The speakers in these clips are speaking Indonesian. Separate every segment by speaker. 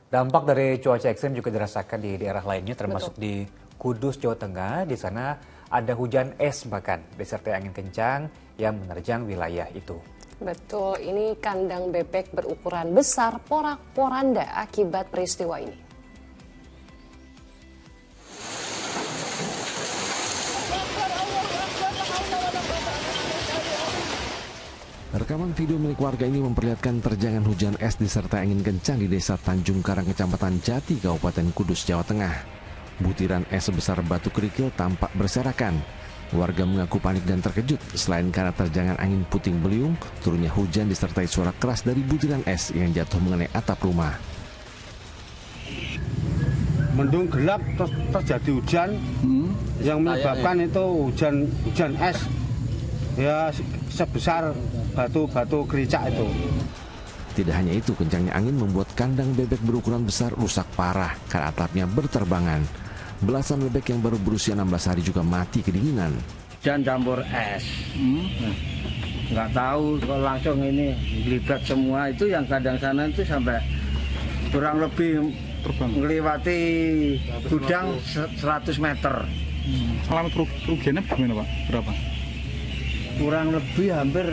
Speaker 1: Dampak dari cuaca ekstrem juga dirasakan di daerah lainnya, termasuk di Kudus, Jawa Tengah. Di sana ada hujan es bahkan, disertai angin kencang yang menerjang wilayah itu.
Speaker 2: Betul, ini kandang bebek berukuran besar porak-poranda akibat peristiwa ini.
Speaker 3: Rekaman video milik warga ini memperlihatkan terjangan hujan es disertai angin kencang di desa Tanjung Karang, Kecamatan Jati, Kabupaten Kudus, Jawa Tengah. Butiran es sebesar batu kerikil tampak berserakan. Warga mengaku panik dan terkejut selain karena terjangan angin puting beliung, turunnya hujan disertai suara keras dari butiran es yang jatuh mengenai atap rumah.
Speaker 4: Mendung gelap terus terjadi hujan yang menyebabkan itu hujan es ya sebesar batu kericak itu.
Speaker 3: Tidak hanya itu, kencangnya angin membuat kandang bebek berukuran besar rusak parah karena atapnya berterbangan. Belasan bebek yang baru berusia 16 hari juga mati kedinginan.
Speaker 5: Dan campur es. Nggak tahu kalau langsung ini gelibat semua, itu yang kandang sana itu sampai kurang lebih melewati gudang 100 meter.
Speaker 6: Alamat kerugiannya bagaimana Pak? Berapa?
Speaker 5: Kurang lebih hampir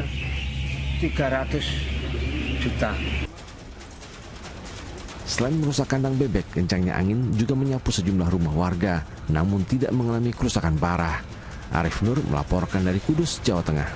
Speaker 5: 300 juta.
Speaker 3: Selain merusak kandang bebek, kencangnya angin juga menyapu sejumlah rumah warga, namun tidak mengalami kerusakan parah. Arif Nur melaporkan dari Kudus, Jawa Tengah.